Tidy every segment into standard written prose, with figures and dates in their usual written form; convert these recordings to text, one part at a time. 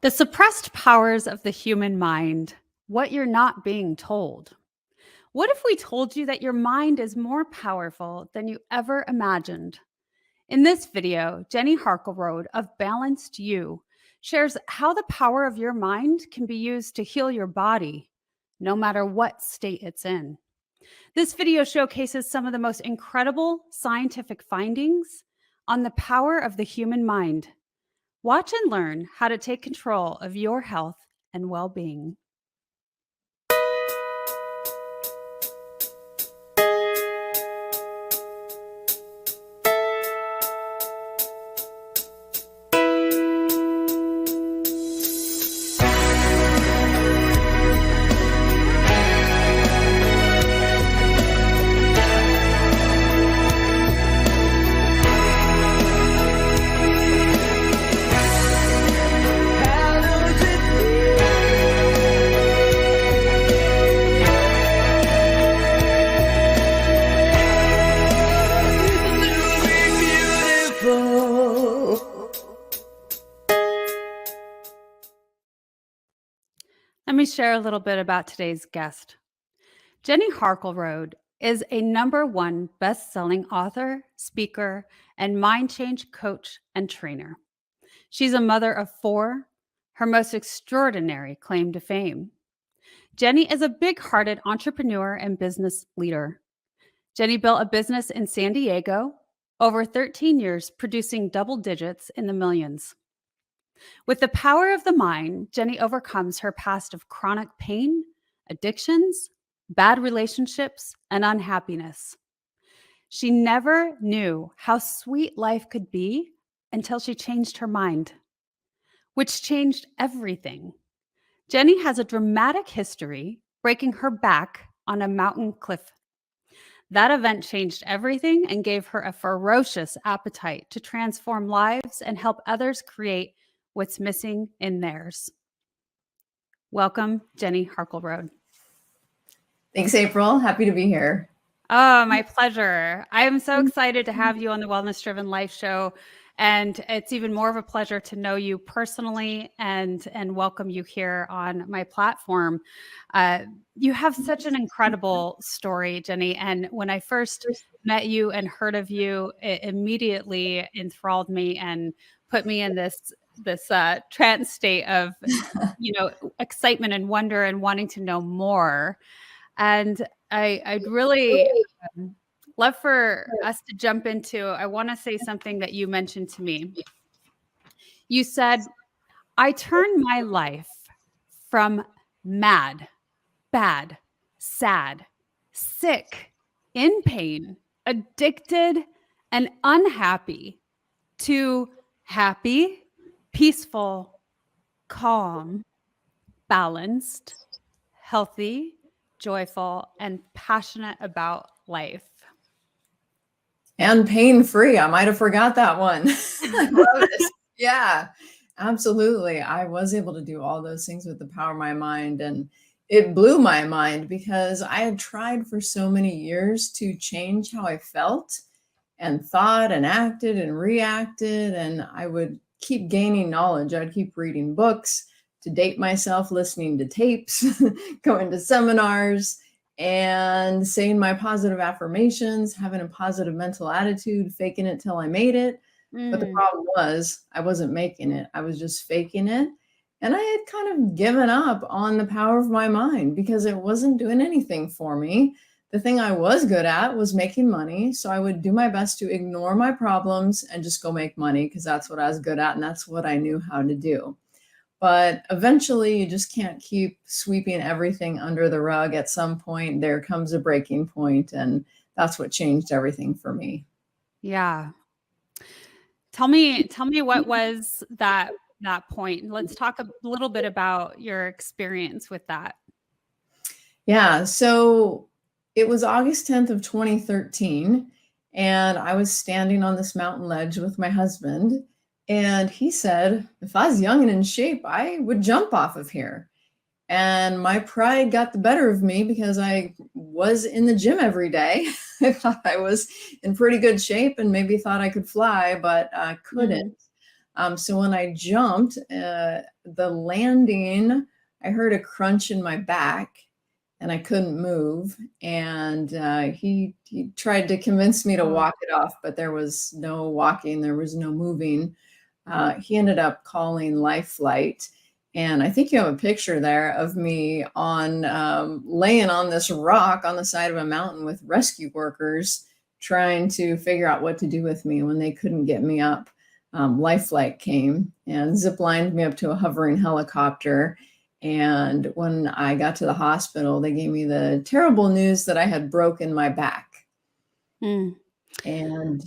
The suppressed powers of the human mind, what you're not being told. What if we told you that your mind is more powerful than you ever imagined? In this video, Jenny Harkleroad of Balanced You shares how the power of your mind can be used to heal your body, no matter what state it's in. This video showcases some of the most incredible scientific findings on the power of the human mind. Watch and learn how to take control of your health and well-being. Let me share a little bit about today's guest. Jenny Harkleroad is a #1 best-selling author, speaker, and mind change coach and trainer. She's a mother of 4, her most extraordinary claim to fame. Jenny is a big-hearted entrepreneur and business leader. Jenny built a business in San Diego, over 13 years producing double digits in the millions. With the power of the mind, Jenny overcomes her past of chronic pain, addictions, bad relationships, and unhappiness. She never knew how sweet life could be until she changed her mind, which changed everything. Jenny has a dramatic history breaking her back on a mountain cliff. That event changed everything and gave her a ferocious appetite to transform lives and help others create what's missing in theirs. Welcome, Jenny Harkleroad. Thanks, April. Happy to be here. Oh, my pleasure. I am so excited to have you on the Wellness Driven Life Show. And it's even more of a pleasure to know you personally and welcome you here on my platform. You have such an incredible story, Jenny. And when I first met you and heard of you, it immediately enthralled me and put me in this trance state of, excitement and wonder and wanting to know more. And I'd really love for us to jump into, I want to say something that you mentioned to me. You said, I turned my life from mad, bad, sad, sick, in pain, addicted, and unhappy to happy, peaceful, calm, balanced, healthy, joyful, and passionate about life. And pain-free. I might have forgot that one. I love it. Yeah, absolutely. I was able to do all those things with the power of my mind, and it blew my mind because I had tried for so many years to change how I felt and thought and acted and reacted, and I would keep gaining knowledge. I'd keep reading books, to date myself, listening to tapes, going to seminars, and saying my positive affirmations, having a positive mental attitude, faking it till I made it. But the problem was I wasn't making it. I was just faking it. And I had kind of given up on the power of my mind because it wasn't doing anything for me. The thing I was good at was making money. So I would do my best to ignore my problems and just go make money because that's what I was good at and that's what I knew how to do. But eventually you just can't keep sweeping everything under the rug. At some point, there comes a breaking point, and that's what changed everything for me. Yeah. Tell me what was that point. Let's talk a little bit about your experience with that. Yeah. So it was August 10th of 2013, and I was standing on this mountain ledge with my husband. And he said, if I was young and in shape, I would jump off of here. And my pride got the better of me because I was in the gym every day. I thought I was in pretty good shape and maybe thought I could fly, but I couldn't. So when I jumped, the landing, I heard a crunch in my back and I couldn't move. And he tried to convince me to walk it off, but there was no walking, there was no moving. He ended up calling Life Flight. And I think you have a picture there of me on laying on this rock on the side of a mountain with rescue workers trying to figure out what to do with me. When they couldn't get me up, Life Flight came and zip lined me up to a hovering helicopter. And when I got to the hospital, they gave me the terrible news that I had broken my back. Mm. And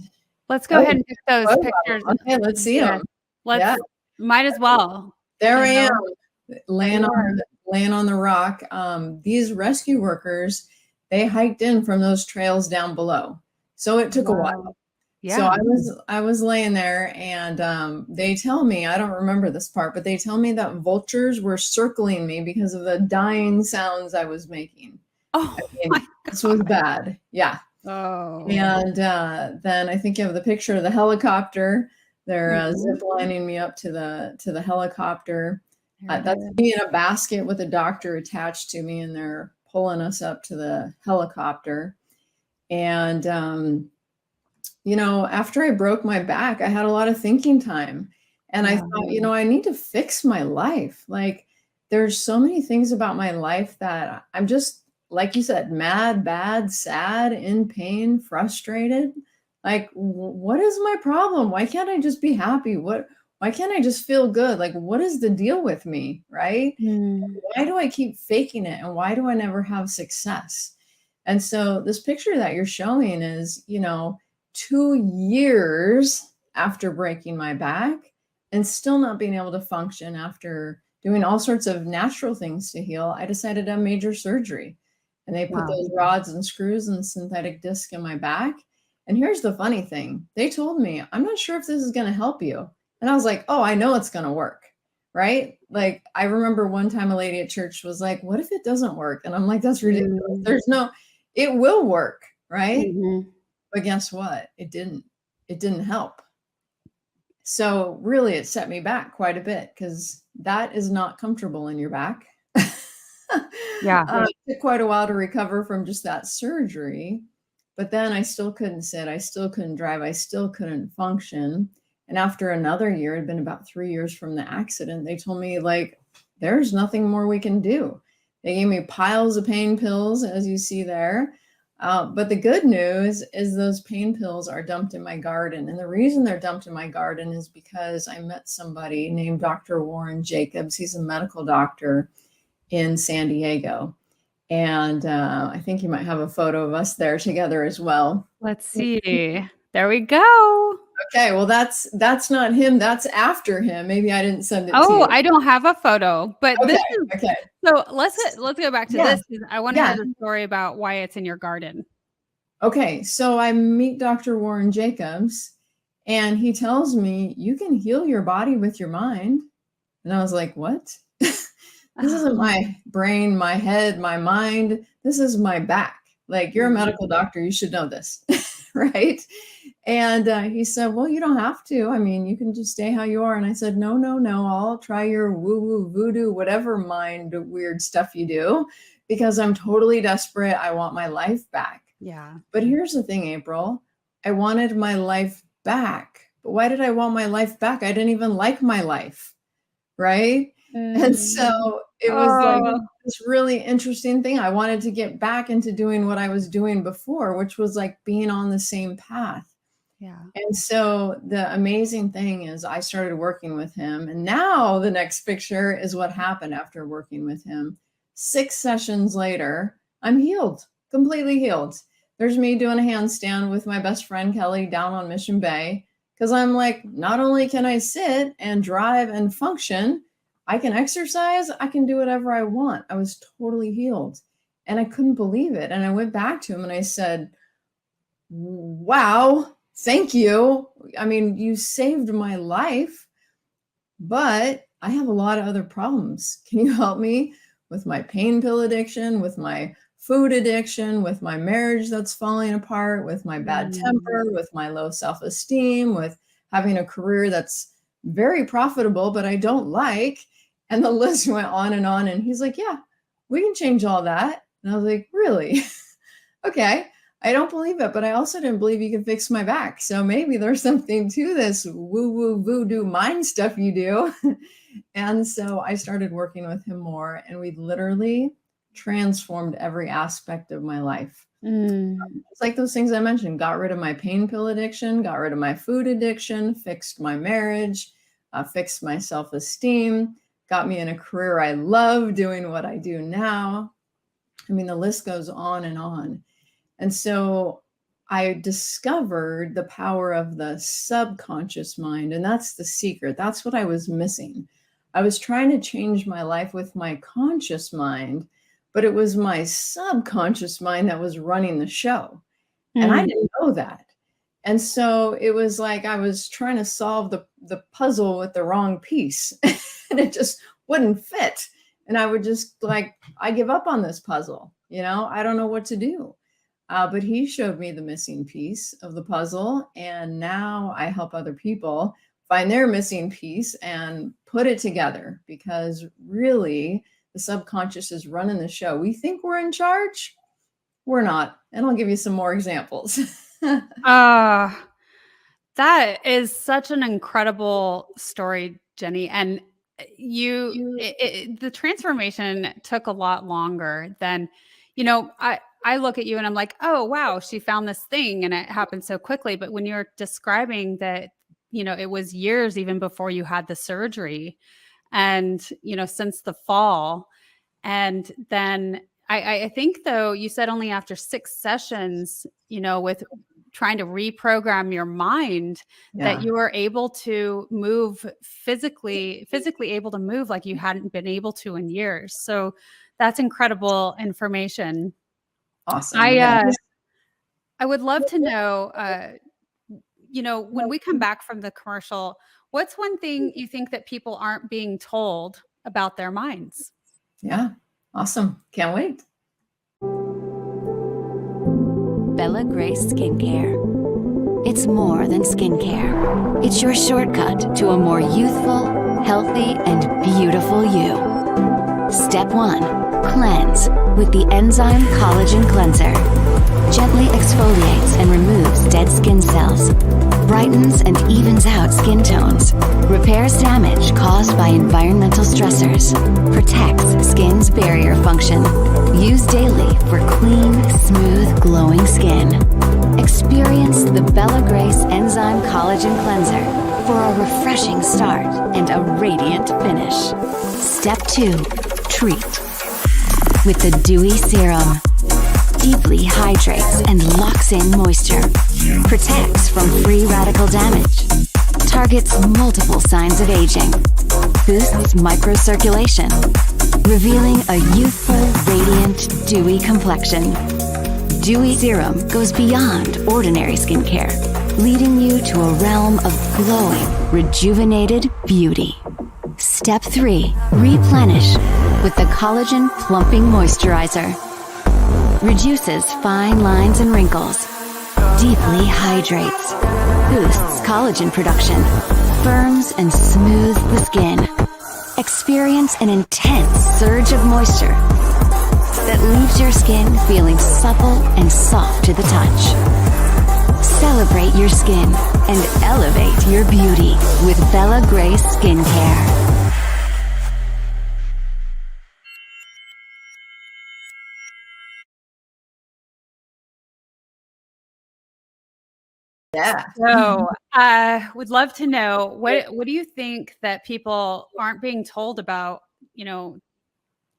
let's go ahead and pick those pictures. Okay, let's see them. Might as well. There I am, laying on the rock. These rescue workers, they hiked in from those trails down below. So it took a while. Yeah. So I was laying there, and they tell me, I don't remember this part, but they tell me that vultures were circling me because of the dying sounds I was making. Oh, this was bad. Yeah. Oh. And then I think you have the picture of the helicopter. They're zip lining me up to the helicopter. That's me in a basket with a doctor attached to me, and they're pulling us up to the helicopter. And you know, after I broke my back, I had a lot of thinking time. And I thought, you know, I need to fix my life. Like, there's so many things about my life that I'm just, like you said, mad, bad, sad, in pain, frustrated. Like, what is my problem? Why can't I just be happy? Why can't I just feel good? Like, what is the deal with me, right? Why do I keep faking it? And why do I never have success? And so this picture that you're showing is, you know, 2 years after breaking my back and still not being able to function after doing all sorts of natural things to heal. I decided to have major surgery, and they put those rods and screws and synthetic disc in my back. And here's the funny thing. They told me, I'm not sure if this is going to help you. And I was like, oh, I know it's going to work. Right. Like, I remember one time a lady at church was like, what if it doesn't work? And I'm like, that's ridiculous. It will work. Right. But guess what? It didn't help. So really, it set me back quite a bit, because that is not comfortable in your back. It took quite a while to recover from just that surgery. But then I still couldn't sit. I still couldn't drive. I still couldn't function. And after another year, it had been about 3 years from the accident, they told me, like, there's nothing more we can do. They gave me piles of pain pills, as you see there. But the good news is those pain pills are dumped in my garden. And the reason they're dumped in my garden is because I met somebody named Dr. Warren Jacobs. He's a medical doctor in San Diego. And I think you might have a photo of us there together as well. Let's see. There we go. Okay, well, that's not him. That's after him. Maybe I didn't send it to you. Oh, I don't have a photo, but this is okay. So let's go back to this. I want to hear the story about why it's in your garden. Okay, so I meet Dr. Warren Jacobs, and he tells me, you can heal your body with your mind. And I was like, what? This isn't my brain, my head, my mind. This is my back. Like, you're a medical doctor. You should know this, right? And he said, well, you don't have to. I mean, you can just stay how you are. And I said, no. I'll try your woo-woo, voodoo, whatever mind weird stuff you do, because I'm totally desperate. I want my life back. Yeah. But here's the thing, April. I wanted my life back. But why did I want my life back? I didn't even like my life, right? And so it was like this really interesting thing. I wanted to get back into doing what I was doing before, which was like being on the same path. Yeah. And so the amazing thing is I started working with him. And now the next picture is what happened after working with him. 6 sessions later, I'm healed, completely healed. There's me doing a handstand with my best friend, Kelly, down on Mission Bay. Because I'm like, not only can I sit and drive and function, I can exercise, I can do whatever I want. I was totally healed. And I couldn't believe it. And I went back to him and I said, wow, thank you. I mean, you saved my life, but I have a lot of other problems. Can you help me with my pain pill addiction, with my food addiction, with my marriage that's falling apart, with my bad temper, with my low self-esteem, with having a career that's very profitable, but I don't like. And the list went on and on. And he's like, yeah, we can change all that. And I was like, really? Okay. I don't believe it, but I also didn't believe you could fix my back. So maybe there's something to this woo-woo voodoo mind stuff you do. And so I started working with him more, and we literally transformed every aspect of my life. It's like those things I mentioned, got rid of my pain pill addiction, got rid of my food addiction, fixed my marriage, fixed my self-esteem, got me in a career I love doing what I do now. I mean, the list goes on and on. And so I discovered the power of the subconscious mind. And that's the secret. That's what I was missing. I was trying to change my life with my conscious mind, but it was my subconscious mind that was running the show. And I didn't know that. And so it was like I was trying to solve the puzzle with the wrong piece, and it just wouldn't fit. And I would just like, I give up on this puzzle. I don't know what to do. But he showed me the missing piece of the puzzle. And now I help other people find their missing piece and put it together, because really the subconscious is running the show. We think we're in charge. We're not. And I'll give you some more examples. That is such an incredible story, Jenny. And the transformation took a lot longer than, I look at you and I'm like, oh, wow, she found this thing and it happened so quickly. But when you're describing that, it was years even before you had the surgery and, since the fall. And then I think, though, you said only after 6 sessions, with trying to reprogram your mind, that you were able to move physically able to move like you hadn't been able to in years. So that's incredible information. Awesome. I would love to know, when we come back from the commercial, what's one thing you think that people aren't being told about their minds? Yeah. Awesome. Can't wait. Bella Grace Skincare. It's more than skincare. It's your shortcut to a more youthful, healthy, and beautiful you. Step 1. Cleanse with the Enzyme Collagen Cleanser. Gently exfoliates and removes dead skin cells. Brightens and evens out skin tones. Repairs damage caused by environmental stressors. Protects skin's barrier function. Use daily for clean, smooth, glowing skin. Experience the Bella Grace Enzyme Collagen Cleanser for a refreshing start and a radiant finish. Step 2. Treat with the Dewy Serum. Deeply hydrates and locks in moisture. Protects from free radical damage. Targets multiple signs of aging. Boosts microcirculation. Revealing a youthful, radiant, dewy complexion. Dewy Serum goes beyond ordinary skincare, leading you to a realm of glowing, rejuvenated beauty. Step 3. Replenish with the Collagen Plumping Moisturizer. Reduces fine lines and wrinkles. Deeply hydrates. Boosts collagen production. Firms and smooths the skin. Experience an intense surge of moisture that leaves your skin feeling supple and soft to the touch. Celebrate your skin and elevate your beauty with Bella Grace Skincare. Yeah. So, would love to know what do you think that people aren't being told about,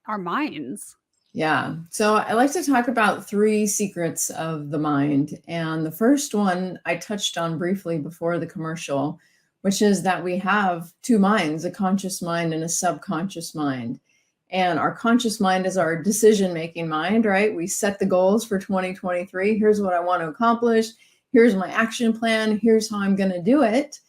our minds? Yeah. So I like to talk about 3 secrets of the mind. And the first one I touched on briefly before the commercial, which is that we have 2 minds, a conscious mind and a subconscious mind. And our conscious mind is our decision-making mind, right? We set the goals for 2023. Here's what I want to accomplish. Here's my action plan. Here's how I'm going to do it.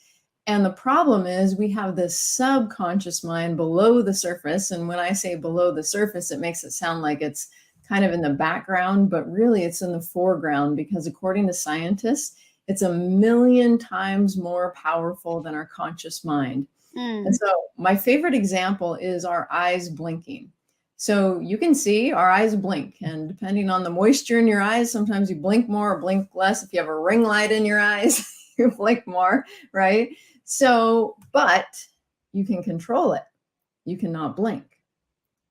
And the problem is we have this subconscious mind below the surface. And when I say below the surface, it makes it sound like it's kind of in the background, but really it's in the foreground, because according to scientists, It's a million times more powerful than our conscious mind. And so my favorite example is our eyes blinking. So you can see our eyes blink, and depending on the moisture in your eyes, sometimes you blink more or blink less. If you have a ring light in your eyes, you blink more, right? So, but you can control it. You cannot blink,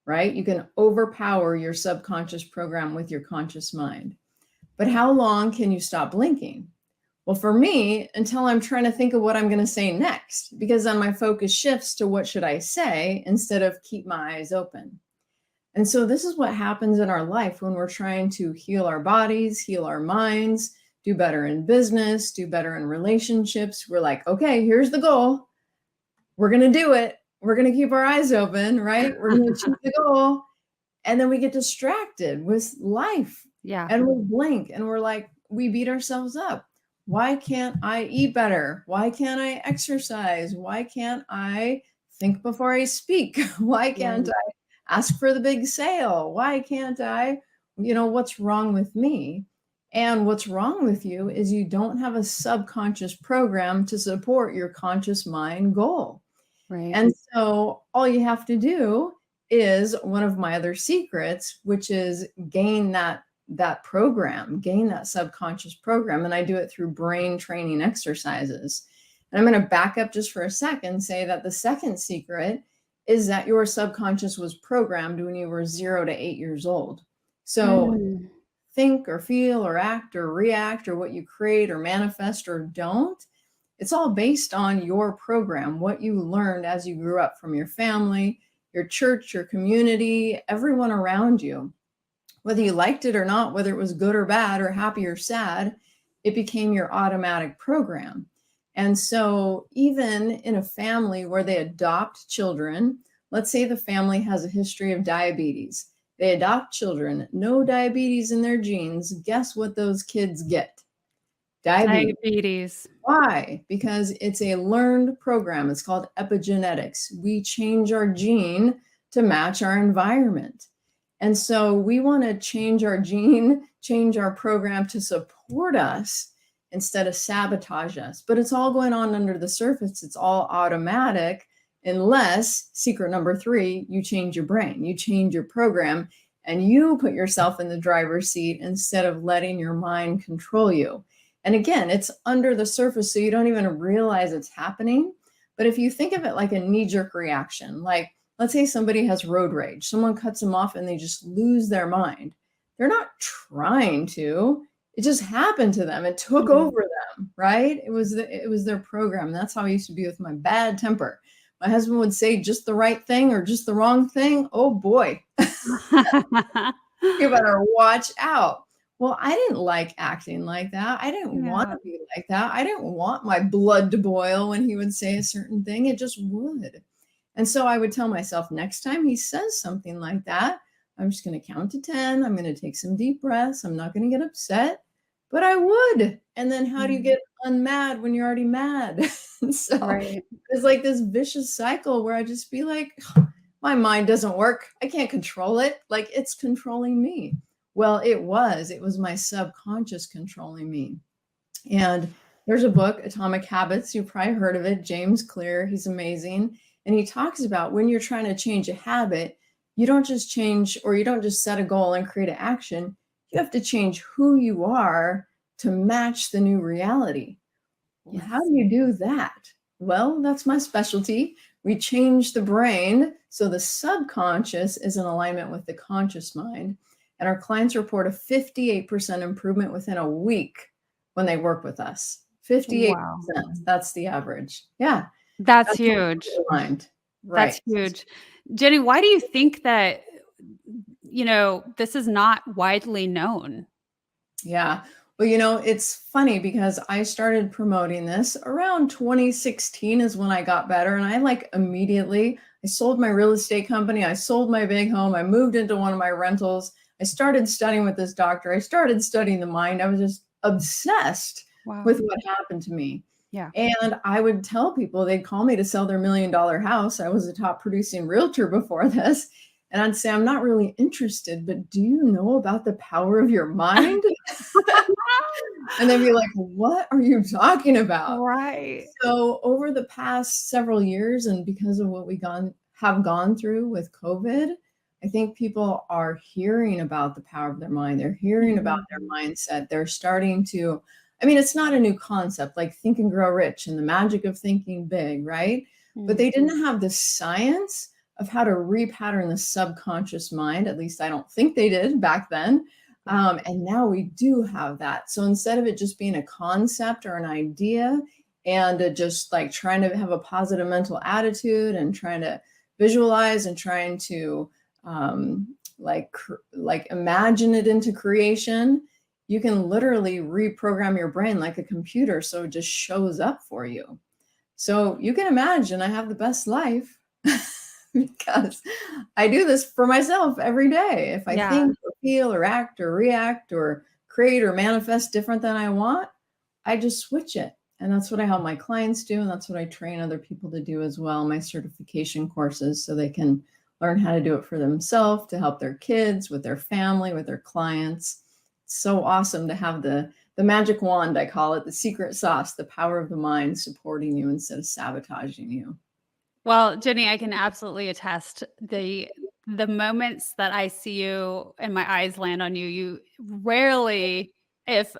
right? You can overpower your subconscious program with your conscious mind. But how long can you stop blinking? Well, for me, until I'm trying to think of what I'm going to say next, because then my focus shifts to what should I say instead of keep my eyes open. And so this is what happens in our life when we're trying to heal our bodies, heal our minds, do better in business, do better in relationships. We're like, okay, here's the goal. We're going to do it. We're going to keep our eyes open, right? We're going to achieve the goal. And then we get distracted with life. Yeah. And we blink and we're like, we beat ourselves up. Why can't I eat better? Why can't I exercise? Why can't I think before I speak? Why can't I ask for the big sale? Why can't I, what's wrong with me? And what's wrong with you is you don't have a subconscious program to support your conscious mind goal. Right. And so all you have to do is one of my other secrets, which is gain that program, gain that subconscious program. And I do it through brain training exercises. And I'm going to back up just for a second, say that the second secret is that your subconscious was programmed when you were 0 to 8 years old. So think or feel or act or react or what you create or manifest or don't, it's all based on your program, what you learned as you grew up from your family, your church, your community, everyone around you. Whether you liked it or not, whether it was good or bad or happy or sad, it became your automatic program. And so even in a family where they adopt children, let's say the family has a history of diabetes. They adopt children, no diabetes in their genes. Guess what those kids get? Diabetes. Why? Because it's a learned program. It's called epigenetics. We change our gene to match our environment. And so we want to change our gene, change our program to support us instead of sabotage us. But it's all going on under the surface. It's all automatic unless, secret number 3, you change your brain, you change your program, and you put yourself in the driver's seat instead of letting your mind control you. And again, it's under the surface, so you don't even realize it's happening. But if you think of it like a knee-jerk reaction, like let's say somebody has road rage, someone cuts them off and they just lose their mind. They're not trying to, it just happened to them. It took over them, right? It was their program. That's how I used to be with my bad temper. My husband would say just the right thing or just the wrong thing. Oh boy, you better watch out. Well, I didn't like acting like that. I didn't want to be like that. I didn't want my blood to boil when he would say a certain thing. It just would. And so I would tell myself, next time he says something like that, I'm just going to count to 10. I'm going to take some deep breaths. I'm not going to get upset, but I would. And then how do you get unmad when you're already mad? So it's like this vicious cycle where I just be like, my mind doesn't work. I can't control it. Like it's controlling me. Well, it was my subconscious controlling me. And there's a book, Atomic Habits. You've probably heard of it. James Clear. He's amazing. And he talks about when you're trying to change a habit, you don't just change, or you don't just set a goal and create an action. You have to change who you are to match the new reality. Well, how do you do that? Well, that's my specialty. We change the brain so the subconscious is in alignment with the conscious mind. And our clients report a 58% improvement within a week when they work with us. 58%. Wow. That's the average. Yeah. That's huge. Mind. Right. That's huge. Jenny, why do you think that, this is not widely known? Yeah. Well, it's funny because I started promoting this around 2016 is when I got better. And I immediately, I sold my real estate company. I sold my big home. I moved into one of my rentals. I started studying with this doctor. I started studying the mind. I was just obsessed with what happened to me. Yeah. And I would tell people, they'd call me to sell their $1 million house. I was a top producing realtor before this. And I'd say, I'm not really interested, but do you know about the power of your mind? And they'd be like, what are you talking about? Right. So over the past several years, and because of what we have gone through with COVID, I think people are hearing about the power of their mind. They're hearing about their mindset. They're starting to, I mean, it's not a new concept, like Think and Grow Rich and the magic of thinking big, right? But they didn't have the science of how to repattern the subconscious mind. At least I don't think they did back then. And now we do have that. So instead of it just being a concept or an idea and just like trying to have a positive mental attitude and trying to visualize and trying to like imagine it into creation, you can literally reprogram your brain like a computer. So it just shows up for you. So you can imagine I have the best life because I do this for myself every day. If I think or feel or act or react or create or manifest different than I want, I just switch it. And that's what I help my clients do. And that's what I train other people to do as well, my certification courses, so they can learn how to do it for themselves, to help their kids, with their family, with their clients. It's so awesome to have the magic wand, I call it, the secret sauce, the power of the mind supporting you instead of sabotaging you. Well, Jenny, I can absolutely attest the moments that I see you and my eyes land on you, you rarely, if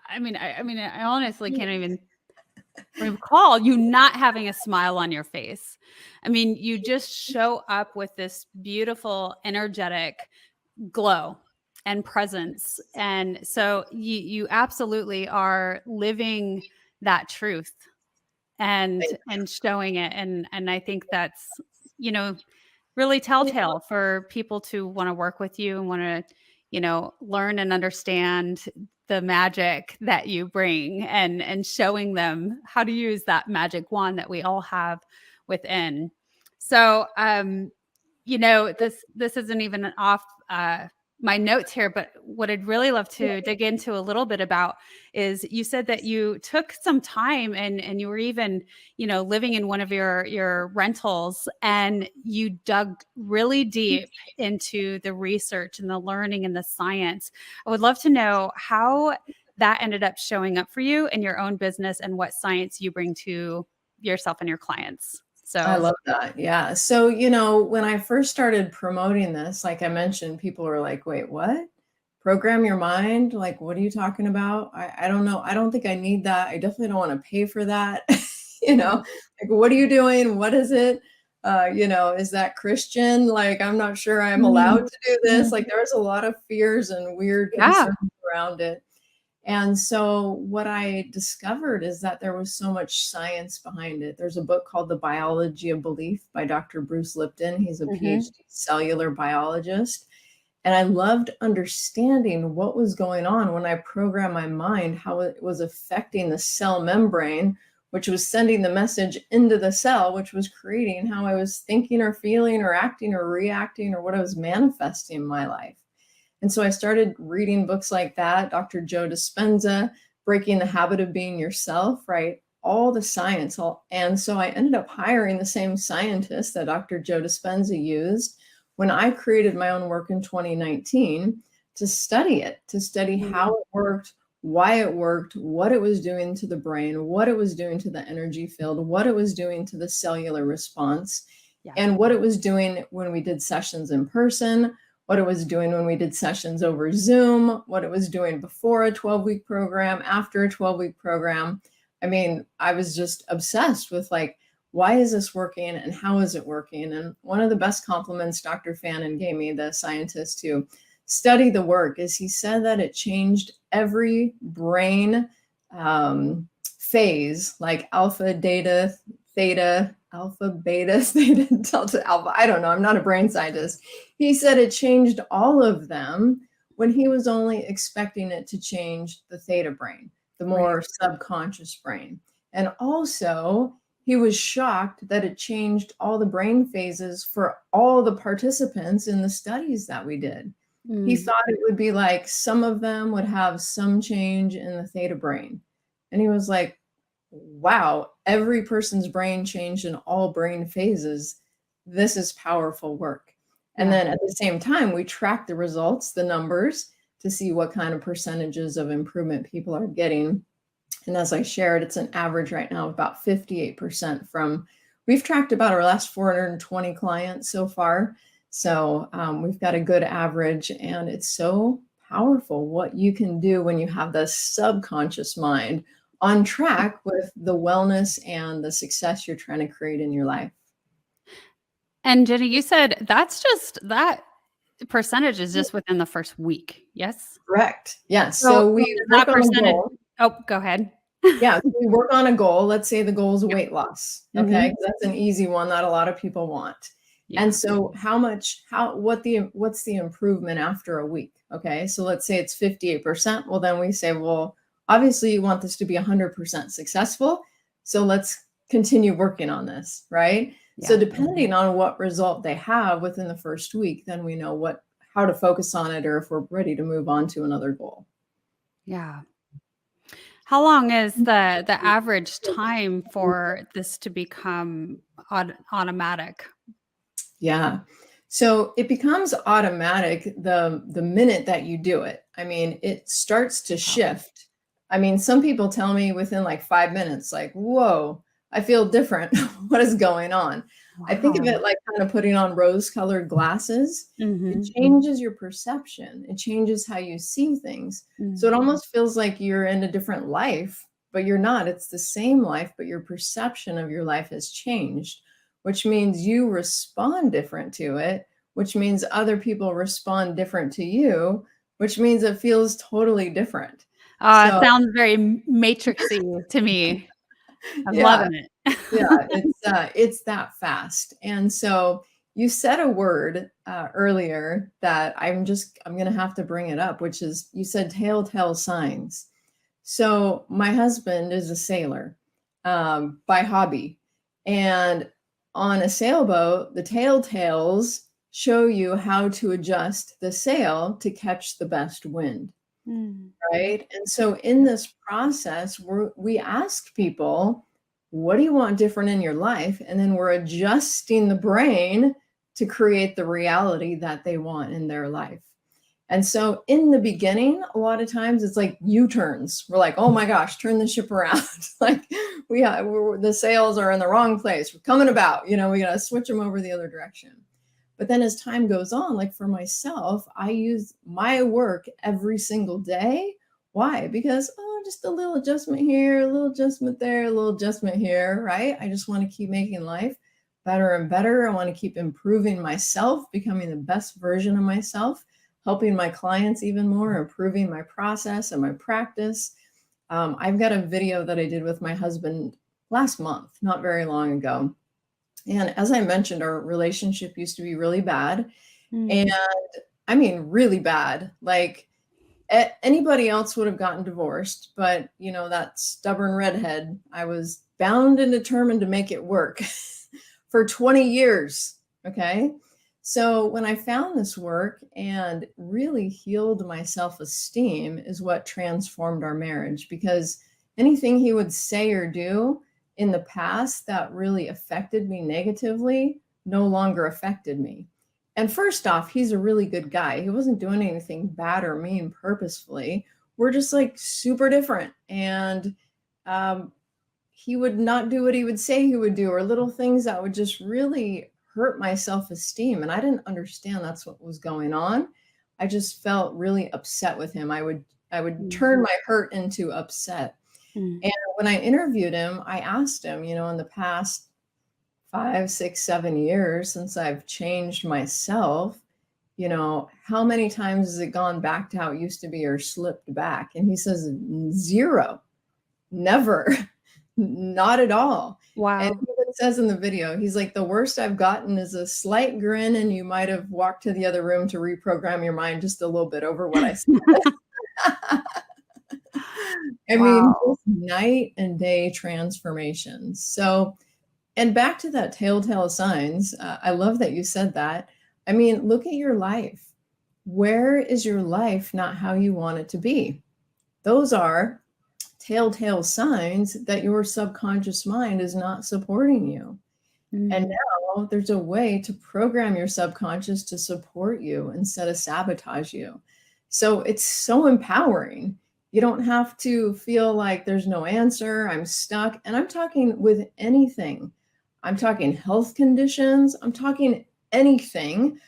I mean, I honestly can't even recall you not having a smile on your face. I mean, you just show up with this beautiful, energetic glow and presence. And so you absolutely are living that truth and showing it. And I think that's, you know, really telltale for people to want to work with you and want to, you know, learn and understand the magic that you bring and showing them how to use that magic wand that we all have within. So you know, this isn't even off my notes here, but what I'd really love to dig into a little bit about is you said that you took some time and you were even, you know, living in one of your rentals and you dug really deep into the research and the learning and the science. I would love to know how that ended up showing up for you in your own business and what science you bring to yourself and your clients. So I love that. Yeah. So, you know, when I first started promoting this, like I mentioned, people were like, wait, what? Program your mind? Like, what are you talking about? I don't know. I don't think I need that. I definitely don't want to pay for that. You know, like, what are you doing? What is it? You know, is that Christian? Like, I'm not sure I'm allowed to do this. Like, there's a lot of fears and weird concerns around it. And so what I discovered is that there was so much science behind it. There's a book called The Biology of Belief by Dr. Bruce Lipton. He's a PhD cellular biologist. And I loved understanding what was going on when I programmed my mind, how it was affecting the cell membrane, which was sending the message into the cell, which was creating how I was thinking or feeling or acting or reacting or what I was manifesting in my life. And so I started reading books like that, Dr. Joe Dispenza, Breaking the Habit of Being Yourself, right? All the science. And so I ended up hiring the same scientist that Dr. Joe Dispenza used when I created my own work in 2019 to study it, to study how it worked, why it worked, what it was doing to the brain, what it was doing to the energy field, what it was doing to the cellular response, and what it was doing when we did sessions in person, what it was doing when we did sessions over Zoom, what it was doing before a 12-week program, after a 12-week program. I mean, I was just obsessed with like, why is this working and how is it working? And one of the best compliments Dr. Fannin gave me, the scientist who studied the work, is he said that it changed every brain phase, like alpha, beta, theta, delta, alpha. I don't know. I'm not a brain scientist. He said it changed all of them when he was only expecting it to change the theta brain, the more subconscious brain. And also, he was shocked that it changed all the brain phases for all the participants in the studies that we did. He thought it would be like some of them would have some change in the theta brain. And he was like, wow, every person's brain changed in all brain phases. This is powerful work. And then at the same time, we track the results, the numbers, to see what kind of percentages of improvement people are getting. And as I shared, it's an average right now of about 58% we've tracked about our last 420 clients so far. So we've got a good average, and it's so powerful what you can do when you have the subconscious mind on track with the wellness and the success you're trying to create in your life. And Jenny, you said that percentage is just within the first week. Yes. Correct. Yes. So we work on a goal. Oh, go ahead. Yeah, so we work on a goal. Let's say the goal is weight loss. Okay, that's an easy one that a lot of people want. Yeah. And so what's the improvement after a week? Okay, so let's say it's 58%. Well, then we say, well, obviously you want this to be 100% successful. So let's continue working on this, right? Yeah. So depending on what result they have within the first week, then we know how to focus on it, or if we're ready to move on to another goal. Yeah. How long is the average time for this to become automatic? Yeah. So it becomes automatic the minute that you do it. I mean, it starts to shift. I mean, some people tell me within like 5 minutes, like, whoa, I feel different. What is going on? Wow. I think of it like kind of putting on rose-colored glasses. It changes your perception. It changes how you see things. So it almost feels like you're in a different life, but you're not. It's the same life, but your perception of your life has changed, which means you respond different to it, which means other people respond different to you, which means it feels totally different. It sounds very matrixy to me. I'm loving it. It's that fast. And so you said a word earlier that I'm going to have to bring it up, which is, you said telltale signs. So my husband is a sailor by hobby. And on a sailboat, the telltales show you how to adjust the sail to catch the best wind. Right. And so in this process, we ask people, what do you want different in your life? And then we're adjusting the brain to create the reality that they want in their life. And so in the beginning, a lot of times it's like U-turns. We're like, oh my gosh, turn the ship around. Like the sails are in the wrong place. We're coming about, we got to switch them over the other direction. But then as time goes on, like for myself, I use my work every single day. Why? Because, just a little adjustment here, a little adjustment there, a little adjustment here, right? I just want to keep making life better and better. I want to keep improving myself, becoming the best version of myself, helping my clients even more, improving my process and my practice. I've got a video that I did with my husband last month, not very long ago. And as I mentioned, our relationship used to be really bad. And I mean, really bad. Like anybody else would have gotten divorced, but that stubborn redhead, I was bound and determined to make it work for 20 years. Okay. So when I found this work and really healed my self-esteem is what transformed our marriage, because anything he would say or do in the past that really affected me negatively no longer affected me. And first off, he's a really good guy. He wasn't doing anything bad or mean purposefully. We're just like super different. And he would not do what he would say he would do, or little things that would just really hurt my self-esteem. And I didn't understand that's what was going on. I just felt really upset with him. I would turn my hurt into upset. And when I interviewed him, I asked him, in the past 5, 6, 7 years since I've changed myself, how many times has it gone back to how it used to be or slipped back? And he says, 0, never, not at all. Wow. And he says in the video, he's like, the worst I've gotten is a slight grin, and you might have walked to the other room to reprogram your mind just a little bit over what I said. I mean, just night and day transformations. So, and back to that telltale signs, I love that you said that. I mean, look at your life. Where is your life not how you want it to be? Those are telltale signs that your subconscious mind is not supporting you. And Mm. now there's a way to program your subconscious to support you instead of sabotage you. So it's so empowering. You don't have to feel like there's no answer, I'm stuck. And I'm talking with anything. I'm talking health conditions, I'm talking anything.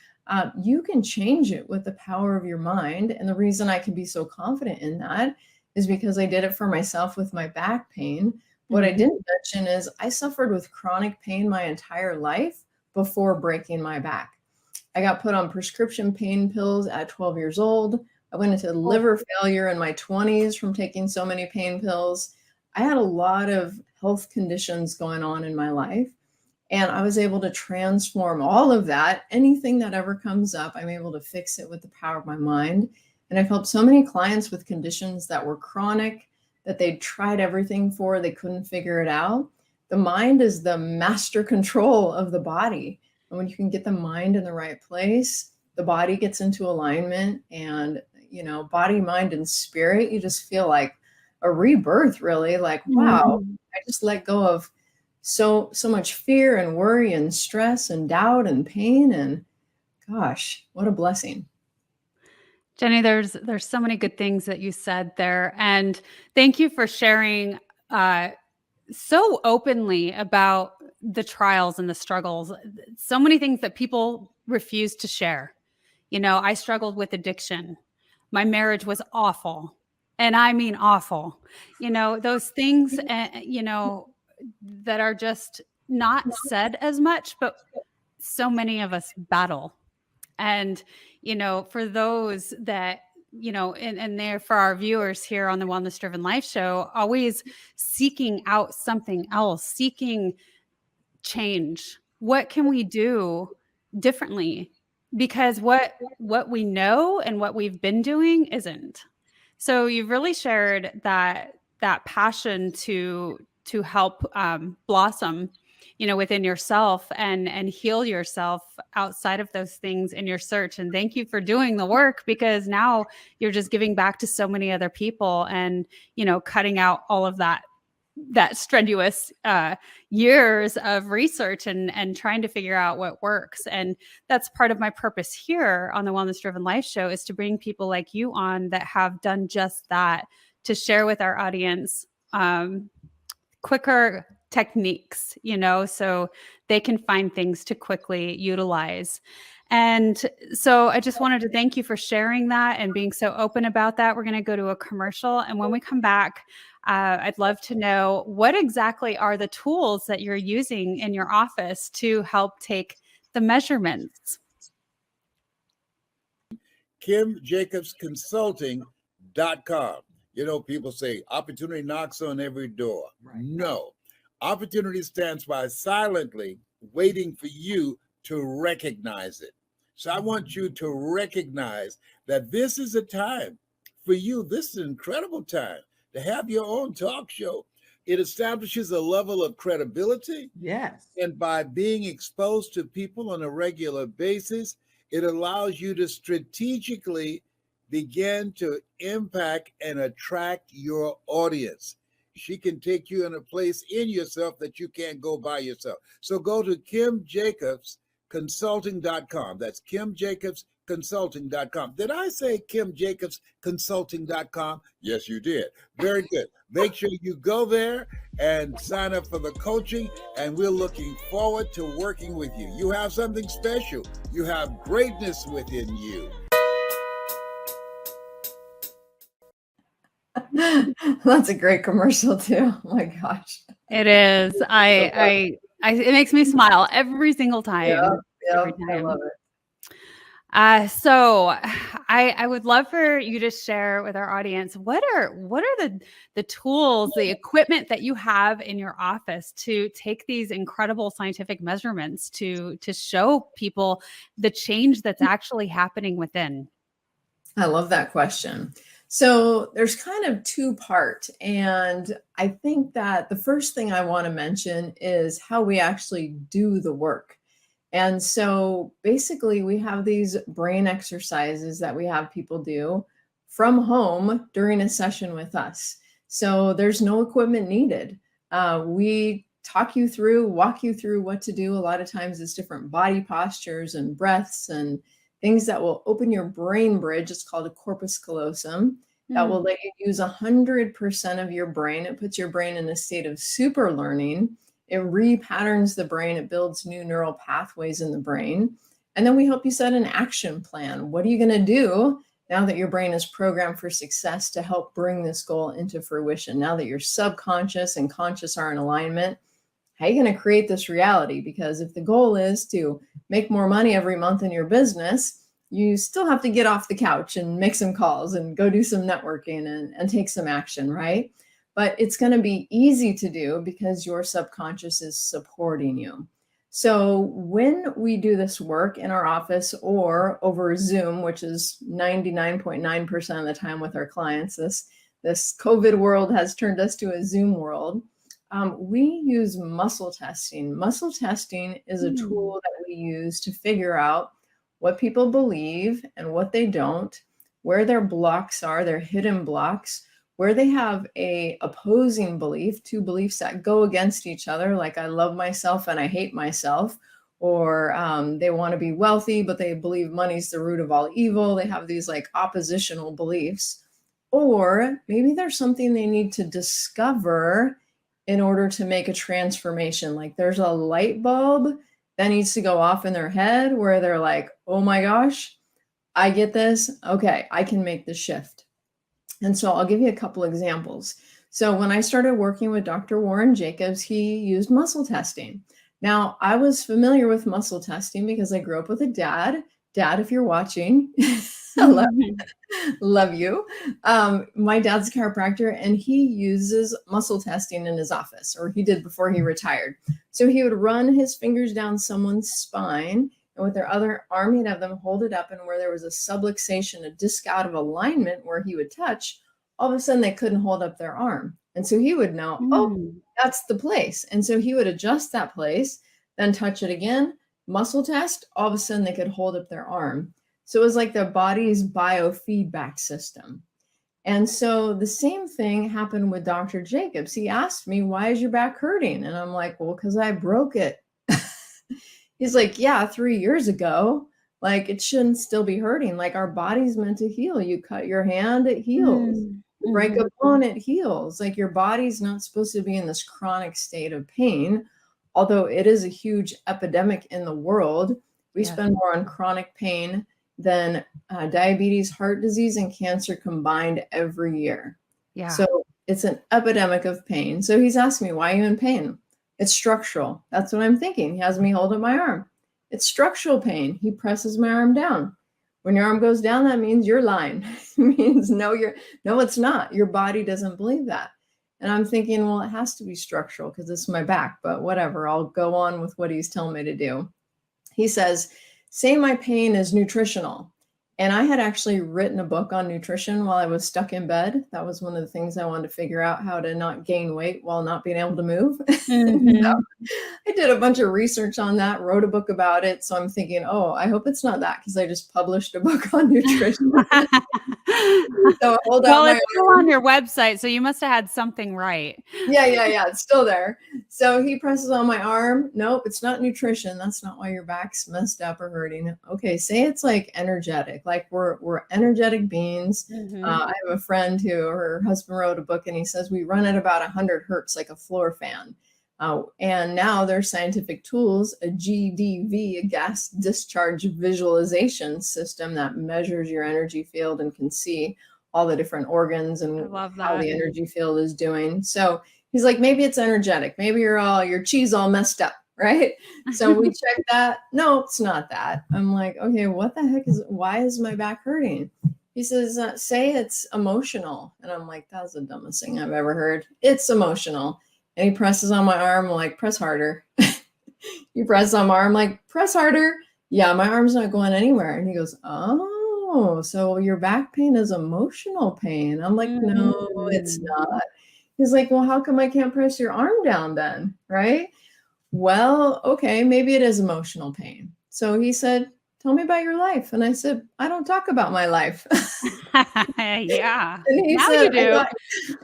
You can change it with the power of your mind. And the reason I can be so confident in that is because I did it for myself with my back pain. What I Mhm. didn't mention is I suffered with chronic pain my entire life before breaking my back. I got put on prescription pain pills at 12 years old. I went into Oh. liver failure in my 20s from taking so many pain pills. I had a lot of health conditions going on in my life. And I was able to transform all of that. Anything that ever comes up, I'm able to fix it with the power of my mind. And I've helped so many clients with conditions that were chronic, that they'd tried everything for, they couldn't figure it out. The mind is the master control of the body. And when you can get the mind in the right place, the body gets into alignment, and, body, mind, and spirit, you just feel like a rebirth, really. Like, wow, Mhm. I just let go of so much fear and worry and stress and doubt and pain, and gosh, what a blessing. Jenny, there's so many good things that you said there, and thank you for sharing uh, so openly about the trials and the struggles. So many things that people refuse to share. I struggled with addiction. My marriage was awful, and I mean awful. Those things, that are just not said as much, but so many of us battle. And, for those that, and there for our viewers here on the Wellness Driven Life Show, always seeking out something else, seeking change. What can we do differently? Because what we know and what we've been doing isn't. So you've really shared that passion to help blossom, within yourself and heal yourself outside of those things in your search. And thank you for doing the work, because now you're just giving back to so many other people and cutting out all of that strenuous years of research and trying to figure out what works. And that's part of my purpose here on the Wellness Driven Life Show, is to bring people like you on that have done just that, to share with our audience quicker techniques, so they can find things to quickly utilize. And so I just wanted to thank you for sharing that and being so open about that. We're going to go to a commercial. And when we come back, I'd love to know, what exactly are the tools that you're using in your office to help take the measurements? KimJacobsConsulting.com. People say opportunity knocks on every door. Right. No. Opportunity stands by silently waiting for you to recognize it. So I want you to recognize that this is a time for you. This is an incredible time to have your own talk show. It establishes a level of credibility. Yes. And by being exposed to people on a regular basis, it allows you to strategically begin to impact and attract your audience. She can take you in a place in yourself that you can't go by yourself. So go to KimJacobsConsulting.com. That's KimJacobsConsulting.com. Did I say KimJacobsConsulting.com? Yes, you did. Very good. Make sure you go there and sign up for the coaching, and we're looking forward to working with you. You have something special. You have greatness within you. That's a great commercial too. Oh my gosh. It is. It makes me smile every single time. Yeah, I love it. So I would love for you to share with our audience, what are the tools, the equipment that you have in your office to take these incredible scientific measurements to show people the change that's actually happening within? I love that question. So there's kind of two part, and I think that the first thing I want to mention is how we actually do the work. And so basically we have these brain exercises that we have people do from home during a session with us. So there's no equipment needed. We talk you through, walk you through what to do. A lot of times it's different body postures and breaths and things that will open your brain bridge. It's called a corpus callosum. That will let you use 100% of your brain. It puts your brain in a state of super learning. It repatterns the brain. It builds new neural pathways in the brain. And then we help you set an action plan. What are you going to do now that your brain is programmed for success to help bring this goal into fruition? Now that your subconscious and conscious are in alignment, how are you going to create this reality? Because if the goal is to make more money every month in your business, you still have to get off the couch and make some calls and go do some networking and take some action, right? But it's going to be easy to do because your subconscious is supporting you. So when we do this work in our office or over Zoom, which is 99.9% of the time with our clients, this COVID world has turned us to a Zoom world. We use muscle testing. Muscle testing is a tool that we use to figure out what people believe and what they don't, where their blocks are, their hidden blocks, where they have a opposing belief, two beliefs that go against each other, like I love myself and I hate myself, or they want to be wealthy, but they believe money's the root of all evil. They have these like oppositional beliefs. Or maybe there's something they need to discover in order to make a transformation. Like there's a light bulb that needs to go off in their head where they're like, oh my gosh, I get this. Okay, I can make the shift. And so I'll give you a couple examples. So when I started working with Dr. Warren Jacobs, he used muscle testing. Now, I was familiar with muscle testing because I grew up with a dad. Dad, if you're watching, I love you. My dad's a chiropractor and he uses muscle testing in his office, or he did before he retired. So he would run his fingers down someone's spine, and with their other arm, he'd have them hold it up, and where there was a subluxation, a disc out of alignment where he would touch, all of a sudden they couldn't hold up their arm. And so he would know, oh, that's the place. And so he would adjust that place, then touch it again, muscle test, all of a sudden they could hold up their arm. So it was like their body's biofeedback system. And so the same thing happened with Dr. Jacobs. He asked me, why is your back hurting? And I'm like, well, because I broke it. He's like, yeah, 3 years ago, like it shouldn't still be hurting. Like our body's meant to heal. You cut your hand, it heals. You break a bone, it heals. Like your body's not supposed to be in this chronic state of pain, although it is a huge epidemic in the world. We spend more on chronic pain than diabetes, heart disease, and cancer combined every year. Yeah. So it's an epidemic of pain. So he's asking me, why are you in pain? It's structural. That's what I'm thinking. He has me hold up my arm. It's structural pain. He presses my arm down. When your arm goes down, that means you're lying. It means no, it's not. Your body doesn't believe that. And I'm thinking, well, it has to be structural because it's my back, but whatever. I'll go on with what he's telling me to do. He says, say my pain is nutritional. And I had actually written a book on nutrition while I was stuck in bed. That was one of the things I wanted to figure out, how to not gain weight while not being able to move. So I did a bunch of research on that, wrote a book about it. So I'm thinking, oh, I hope it's not that because I just published a book on nutrition. So hold well, it's still on your website, so you must have had something right. Yeah. It's still there. So he presses on my arm. Nope, it's not nutrition. That's not why your back's messed up or hurting. Okay, say it's like energetic. Like we're energetic beings. I have a friend who her husband wrote a book and he says we run at about 100 hertz like a floor fan. And now there's scientific tools, a GDV, a gas discharge visualization system that measures your energy field and can see all the different organs and how the energy field is doing. So he's like, maybe it's energetic. Maybe your cheese all messed up, right? So we check that. No, it's not that. I'm like, okay, what the heck why is my back hurting? He says, say it's emotional. And I'm like, that's the dumbest thing I've ever heard. It's emotional. And he presses on my arm, I'm like, press harder. He presses on my arm, like, press harder. Yeah, my arm's not going anywhere. And he goes, oh, so your back pain is emotional pain. I'm like, no, it's not. He's like, well, how come I can't press your arm down then? Right? Well, okay, maybe it is emotional pain. So he said, tell me about your life. And I said, I don't talk about my life. Yeah. And he now said, you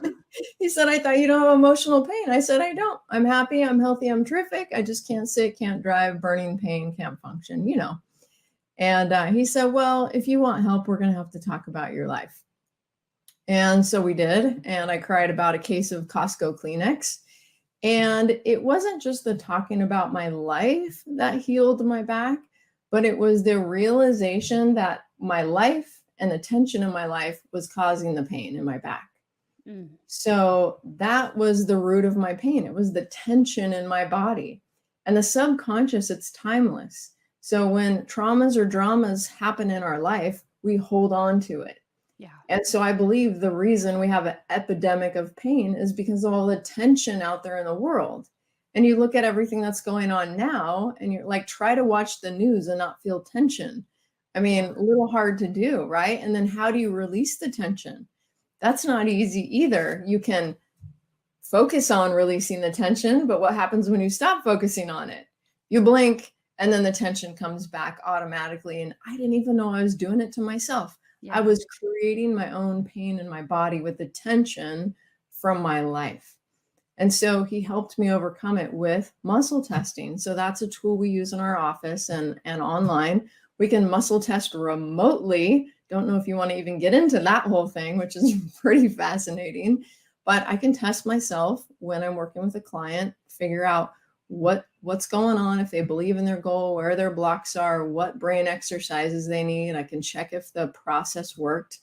do. He said, I thought you don't have emotional pain. I said, I don't. I'm happy. I'm healthy. I'm terrific. I just can't sit, can't drive, burning pain, can't function, you know. And he said, well, if you want help, we're going to have to talk about your life. And so we did. And I cried about a case of Costco Kleenex. And it wasn't just the talking about my life that healed my back, but it was the realization that my life and the tension in my life was causing the pain in my back. Mm. So that was the root of my pain. It was the tension in my body. And the subconscious, it's timeless. So when traumas or dramas happen in our life, we hold on to it. Yeah. And so I believe the reason we have an epidemic of pain is because of all the tension out there in the world. And you look at everything that's going on now, and you're like, try to watch the news and not feel tension. I mean, a little hard to do, right? And then how do you release the tension? That's not easy either. You can focus on releasing the tension, but what happens when you stop focusing on it? You blink, and then the tension comes back automatically. And I didn't even know I was doing it to myself. Yeah. I was creating my own pain in my body with the tension from my life. And so he helped me overcome it with muscle testing. So that's a tool we use in our office and online. We can muscle test remotely. Don't know if you want to even get into that whole thing, which is pretty fascinating. But I can test myself when I'm working with a client, figure out what's going on, if they believe in their goal, where their blocks are, what brain exercises they need. I can check if the process worked.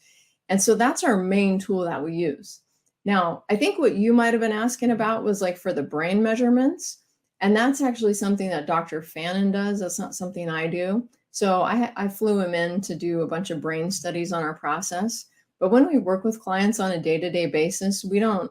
And so that's our main tool that we use. Now, I think what you might have been asking about was like for the brain measurements. And that's actually something that Dr. Fannin does. That's not something I do. So I flew him in to do a bunch of brain studies on our process. But when we work with clients on a day-to-day basis, we don't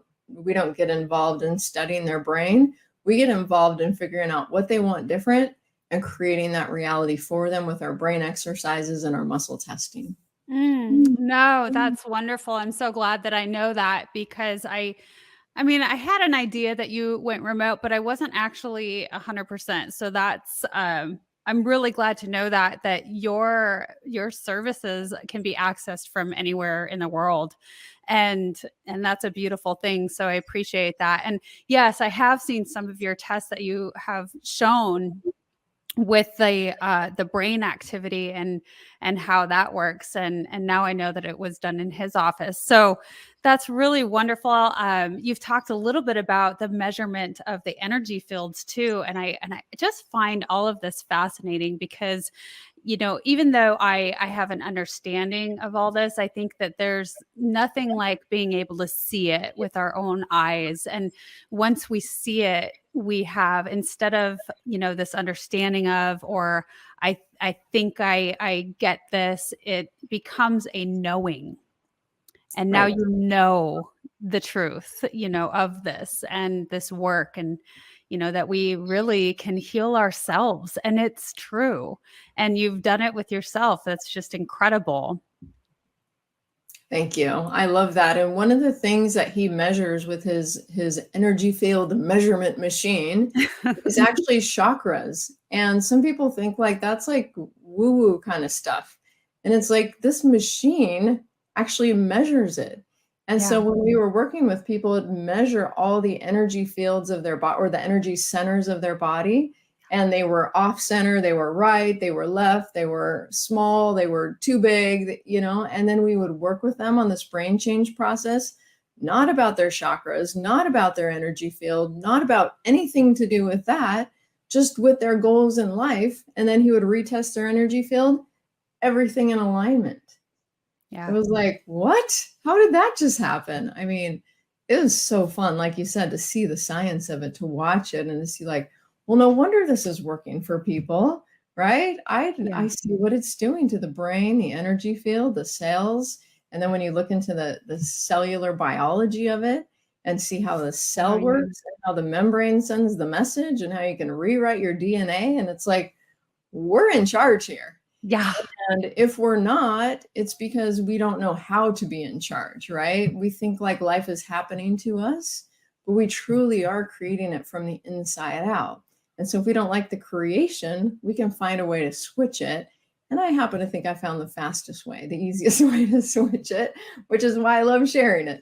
get involved in studying their brain. We get involved in figuring out what they want different and creating that reality for them with our brain exercises and our muscle testing. No, that's wonderful. I'm so glad that I know that, because I mean, I had an idea that you went remote, but I wasn't actually 100%. So that's, I'm really glad to know that your services can be accessed from anywhere in the world. And that's a beautiful thing. So I appreciate that. And yes, I have seen some of your tests that you have shown with the brain activity and how that works. And now I know that it was done in his office. So that's really wonderful. You've talked a little bit about the measurement of the energy fields too. And I just find all of this fascinating because, you know, even though I have an understanding of all this, I think that there's nothing like being able to see it with our own eyes. And once we see it, we have, instead of, you know, this understanding of, or I think I get this, it becomes a knowing. And now Right. you know the truth, you know, of this and this work, and, you know, that we really can heal ourselves. And it's true. And you've done it with yourself. That's just incredible. Thank you. I love that. And one of the things that he measures with his energy field measurement machine is actually chakras. And some people think like that's like woo-woo kind of stuff. And it's like this machine actually measures it. And so Yeah. when we were working with people, it measure all the energy fields of their body, or the energy centers of their body. And they were off center, they were right, they were left, they were small, they were too big, you know, and then we would work with them on this brain change process, not about their chakras, not about their energy field, not about anything to do with that, just with their goals in life. And then he would retest their energy field, everything in alignment. Yeah. It was like, what? How did that just happen? I mean, it was so fun, like you said, to see the science of it, to watch it and to see like, well, no wonder this is working for people, right? I see what it's doing to the brain, the energy field, the cells. And then when you look into the cellular biology of it and see how the cell works and how the membrane sends the message and how you can rewrite your DNA. And it's like, we're in charge here. Yeah. And if we're not, it's because we don't know how to be in charge, right? We think like life is happening to us, but we truly are creating it from the inside out. And so if we don't like the creation, we can find a way to switch it. And I happen to think I found the fastest way, the easiest way to switch it, which is why I love sharing it.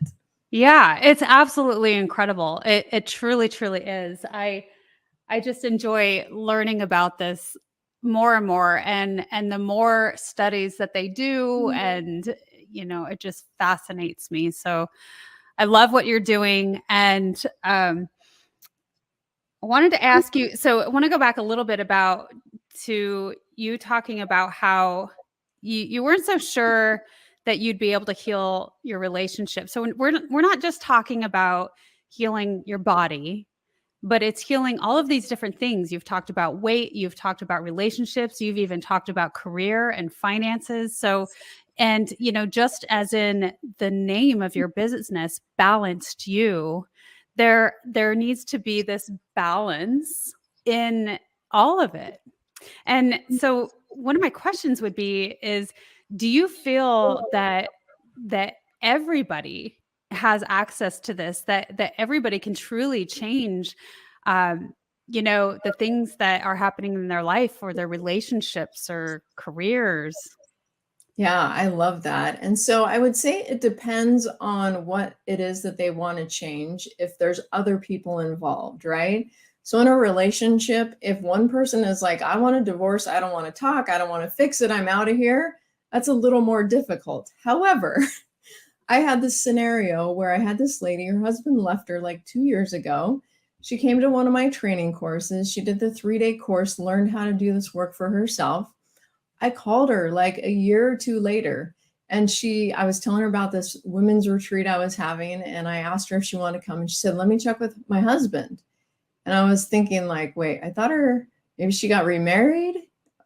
Yeah, it's absolutely incredible. It truly, truly is. I just enjoy learning about this more and more, and the more studies that they do, and it just fascinates me. So I love what you're doing, and I wanted to ask you. So I want to go back a little bit about to you talking about how you weren't so sure that you'd be able to heal your relationship. So we're not just talking about healing your body, but it's healing all of these different things. You've talked about weight, you've talked about relationships, you've even talked about career and finances. So, and just as in the name of your business, Balanced You, there needs to be this balance in all of it. And so one of my questions would be is, do you feel that everybody has access to this, that everybody can truly change the things that are happening in their life or their relationships or careers? Yeah, I love that. And so I would say it depends on what it is that they want to change if there's other people involved, right? So in a relationship, if one person is like, I want a divorce, I don't want to talk, I don't want to fix it, I'm out of here, that's a little more difficult. However, I had this scenario where I had this lady, her husband left her like 2 years ago. She came to one of my training courses. She did the 3-day course, learned how to do this work for herself. I called her like a year or two later, and I was telling her about this women's retreat I was having, and I asked her if she wanted to come, and she said, let me check with my husband. And I was thinking like, wait, I thought maybe she got remarried.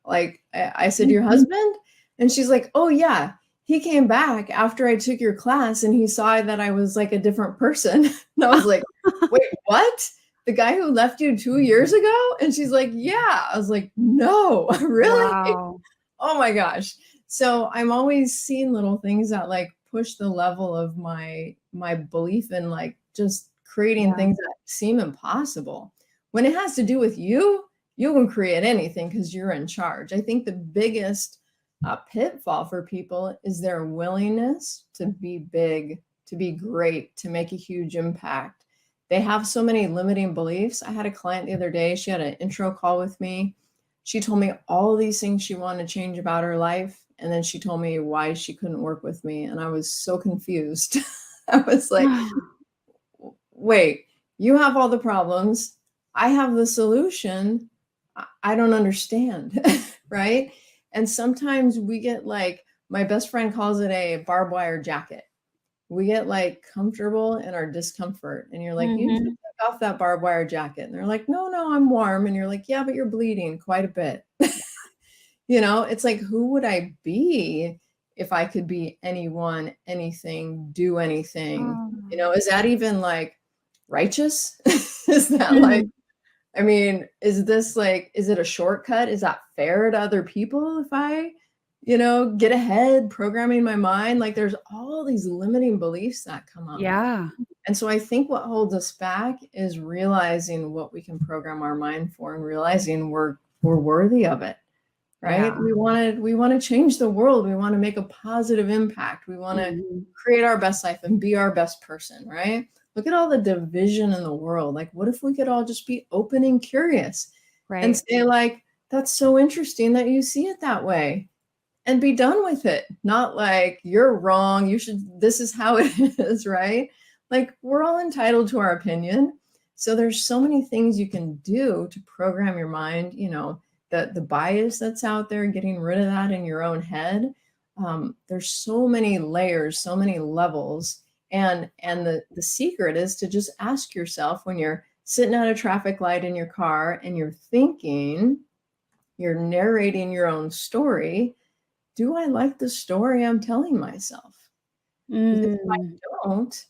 Like I said, your husband? And she's like, oh yeah, he came back after I took your class and he saw that I was like a different person. And I was like, wait, what? The guy who left you 2 years ago? And she's like, yeah. I was like, no, really? Wow. Oh my gosh. So I'm always seeing little things that like push the level of my belief in like just creating Yeah. things that seem impossible. When it has to do with you, you can create anything because you're in charge. I think the biggest pitfall for people is their willingness to be big, to be great, to make a huge impact. They have so many limiting beliefs. I had a client the other day. She had an intro call with me. She told me all these things she wanted to change about her life. And then she told me why she couldn't work with me. And I was so confused. I was like, wait, you have all the problems. I have the solution. I don't understand. Right. And sometimes we get like, my best friend calls it a barbed wire jacket. We get like comfortable in our discomfort. And you're like, you need to take off that barbed wire jacket. And they're like, no, I'm warm. And you're like, yeah, but you're bleeding quite a bit. It's like, who would I be if I could be anyone, anything, do anything? Is that even like righteous? Is that like, I mean, is it a shortcut? Is that fair to other people if I, get ahead programming my mind? Like there's all these limiting beliefs that come up. Yeah. And so I think what holds us back is realizing what we can program our mind for and realizing we're worthy of it. Right? Yeah. We want to change the world. We want to make a positive impact. We want to create our best life and be our best person, right? Look at all the division in the world. Like, what if we could all just be open and curious and say like, that's so interesting that you see it that way, and be done with it. Not like you're wrong. This is how it is, right? Like we're all entitled to our opinion. So there's so many things you can do to program your mind, the bias that's out there, getting rid of that in your own head. There's so many layers, so many levels. And the secret is to just ask yourself when you're sitting at a traffic light in your car and you're narrating your own story. Do I like the story I'm telling myself? Because if I don't,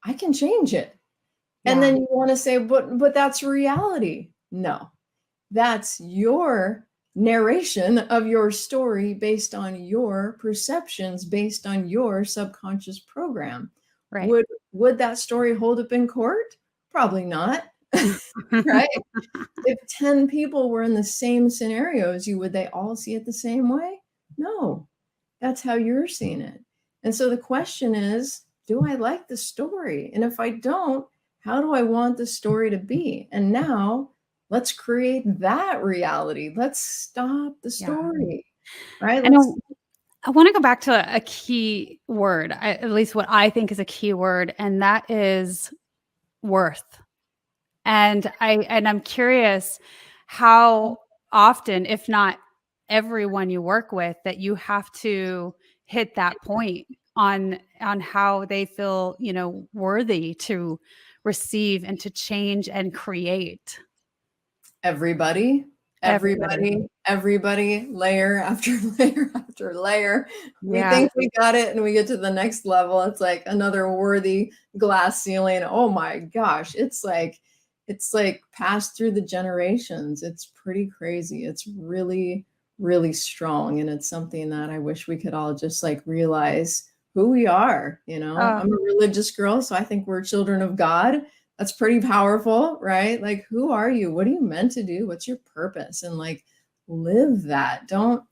I can change it. And then you want to say, but that's reality. No, that's your narration of your story based on your perceptions, based on your subconscious program. Right. Would that story hold up in court? Probably not. Right? If 10 people were in the same scenario as you, would they all see it the same way? No, that's how you're seeing it. And so the question is, do I like the story? And if I don't, how do I want the story to be? And now let's create that reality. Let's stop the story, right? And Let's I want to go back to a key word, at least what I think is a key word, and that is worth. And I'm curious how often, if not everyone you work with, that you have to hit that point on how they feel, worthy to receive and to change and create. everybody, layer after layer after layer. We Yeah. think we got it and we get to the next level. It's like another worthy glass ceiling. Oh my gosh. It's like passed through the generations. It's pretty crazy. It's really, really strong. And it's something that I wish we could all just like realize who we are. I'm a religious girl, so I think we're children of God. That's pretty powerful, right? Like, who are you? What are you meant to do? What's your purpose? And like, live that. Don't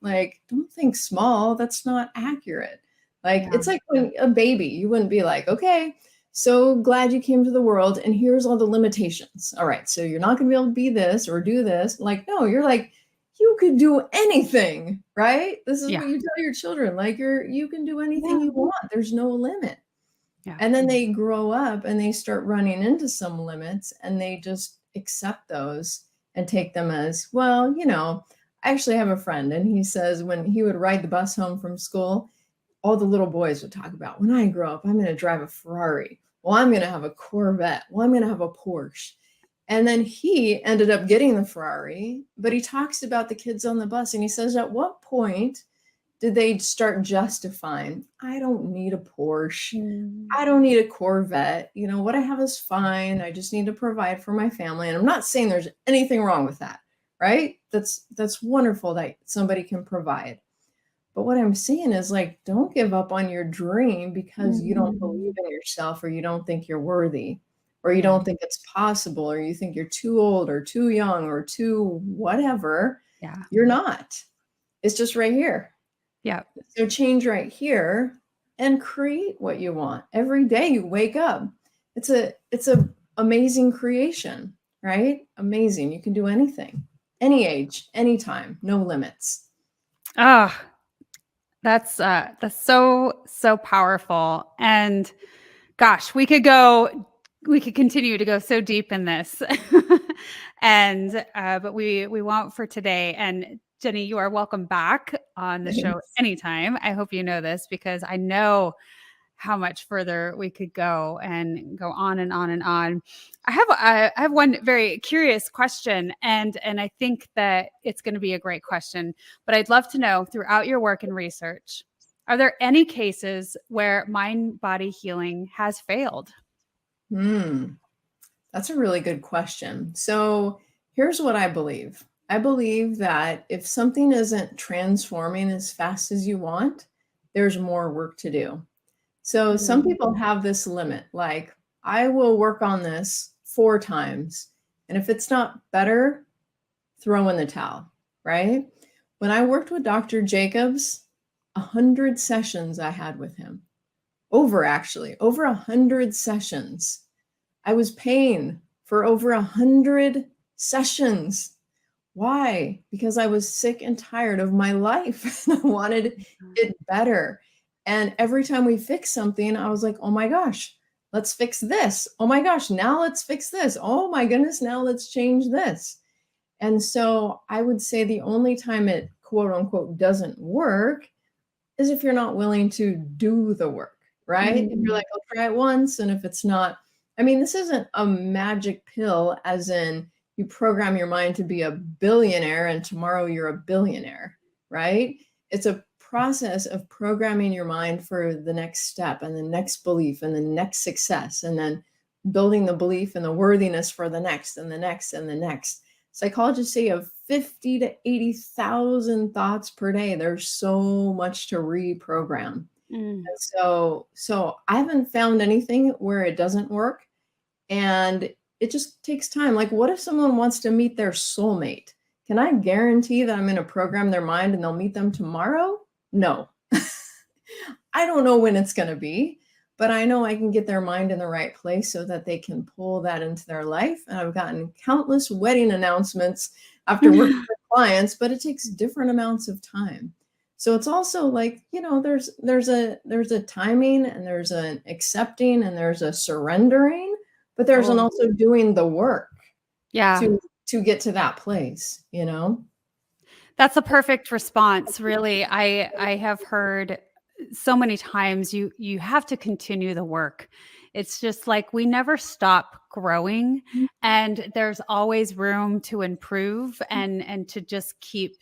think small. That's not accurate. Like, it's like when a baby, you wouldn't be like, okay, so glad you came to the world and here's all the limitations. All right, so you're not going to be able to be this or do this. Like, no, you're like, you could do anything, right? This is what you tell your children. Like, you can do anything you want. There's no limit. Yeah. And then they grow up and they start running into some limits and they just accept those and take them as, well, I actually have a friend and he says when he would ride the bus home from school, all the little boys would talk about, when I grow up, I'm going to drive a Ferrari. Well, I'm going to have a Corvette. Well, I'm going to have a Porsche. And then he ended up getting the Ferrari, but he talks about the kids on the bus and he says, at what point did they start justifying, I don't need a Porsche. I don't need a Corvette. What I have is fine. I just need to provide for my family. And I'm not saying there's anything wrong with that, right? That's wonderful that somebody can provide. But what I'm saying is like, don't give up on your dream because you don't believe in yourself or you don't think you're worthy or you don't think it's possible or you think you're too old or too young or too whatever. Yeah. You're not. It's just right here. Yeah. So change right here and create what you want. Every day you wake up. It's a amazing creation, right? Amazing. You can do anything, any age, anytime, no limits. Oh, that's so powerful. And gosh, we could continue to go so deep in this. And but we won't for today. And Jenny, you are welcome back on the show anytime. I hope you know this because I know how much further we could go and go on and on and on. I have one very curious question, and I think that it's going to be a great question. But I'd love to know, throughout your work and research, are there any cases where mind-body healing has failed? That's a really good question. So here's what I believe. I believe that if something isn't transforming as fast as you want, there's more work to do. So some people have this limit, like, I will work on this 4 times. And if it's not better, throw in the towel, right? When I worked with Dr. Jacobs, 100 sessions I had with him. Over 100 sessions. I was paying for over 100 sessions. Why? Because I was sick and tired of my life. I wanted it better. And every time we fixed something, I was like, oh my gosh, let's fix this. Oh my gosh, now let's fix this. Oh my goodness, now let's change this. And so I would say the only time it quote unquote doesn't work is if you're not willing to do the work, right? If you're like, I'll try it once. And if it's not, this isn't a magic pill as in you program your mind to be a billionaire and tomorrow you're a billionaire, right? It's a process of programming your mind for the next step and the next belief and the next success, and then building the belief and the worthiness for the next and the next and the next. Psychologists say of 50 to 80,000 thoughts per day. There's so much to reprogram. And so I haven't found anything where it doesn't work, and it just takes time. Like, what if someone wants to meet their soulmate? Can I guarantee that I'm going to program their mind and they'll meet them tomorrow? No. I don't know when it's going to be, but I know I can get their mind in the right place so that they can pull that into their life. And I've gotten countless wedding announcements after working with clients, but it takes different amounts of time. So it's also like, there's a timing, and there's an accepting, and there's a surrendering, but there's an also doing the work to get to that place, That's a perfect response. Really. I have heard so many times you have to continue the work. It's just like we never stop growing, and there's always room to improve and to just keep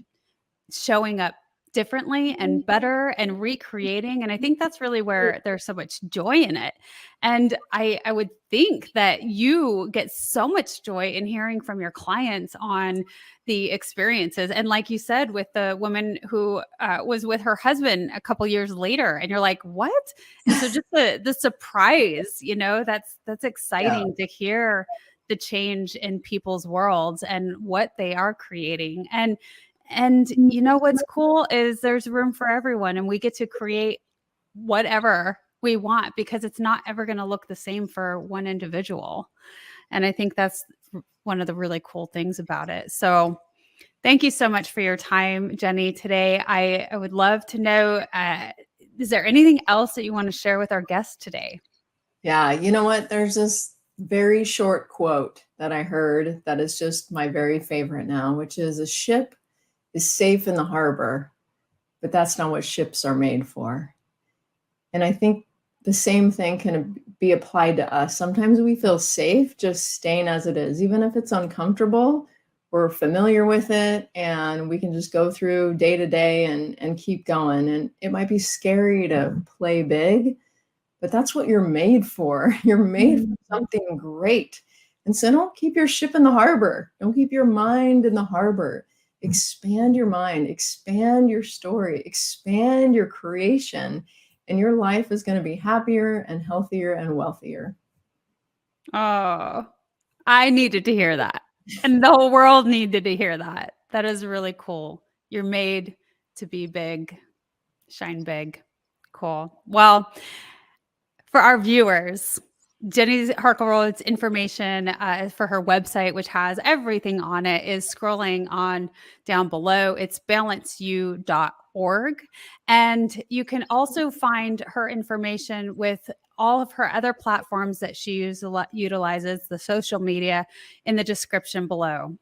showing up differently and better and recreating. And I think that's really where there's so much joy in it. And I would think that you get so much joy in hearing from your clients on the experiences. And like you said, with the woman who was with her husband a couple years later, and you're like, what? And so just the surprise, that's exciting to hear the change in people's worlds and what they are creating. And what's cool is there's room for everyone, and we get to create whatever we want, because it's not ever going to look the same for one individual. And I think that's one of the really cool things about it. So thank you so much for your time, Jenny, today. I would love to know, is there anything else that you want to share with our guests today? Yeah, you know what? There's this very short quote that I heard that is just my very favorite now, which is, a ship is safe in the harbor, but that's not what ships are made for. And I think the same thing can be applied to us. Sometimes we feel safe just staying as it is, even if it's uncomfortable. We're familiar with it, and we can just go through day to day and keep going. And it might be scary to play big, but that's what you're made for. You're made for something great. And so don't keep your ship in the harbor. Don't keep your mind in the harbor. Expand your mind, expand your story, expand your creation, and your life is going to be happier and healthier and wealthier. Oh, I needed to hear that. And the whole world needed to hear that. That is really cool. You're made to be big, shine big. Cool. Well, for our viewers, Jenny Harkleroad's information for her website, which has everything on it, is scrolling on down below. It's balanceyou.org. And you can also find her information with all of her other platforms that she utilizes, the social media, in the description below.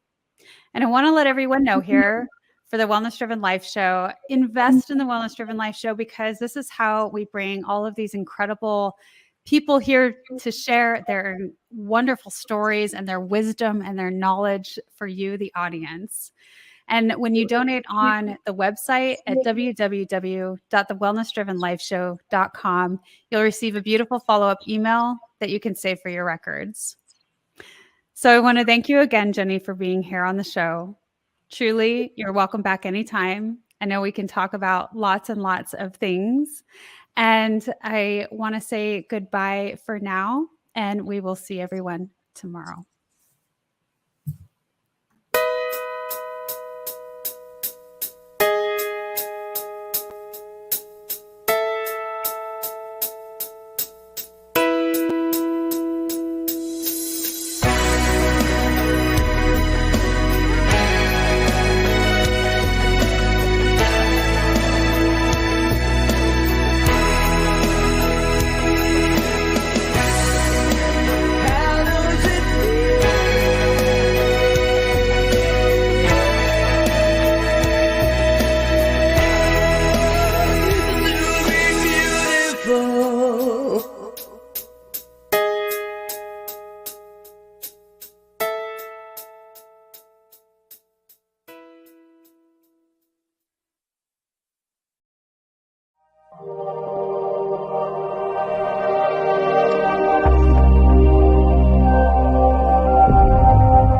And I want to let everyone know here, for the Wellness Driven Life Show, invest in the Wellness Driven Life Show, because this is how we bring all of these incredible people here to share their wonderful stories and their wisdom and their knowledge for you, the audience. And when you donate on the website at www.thewellnessdrivenlifeshow.com, you'll receive a beautiful follow-up email that you can save for your records. So I want to thank you again, Jenny, for being here on the show. Truly, you're welcome back anytime. I know we can talk about lots and lots of things. And I want to say goodbye for now, and we will see everyone tomorrow.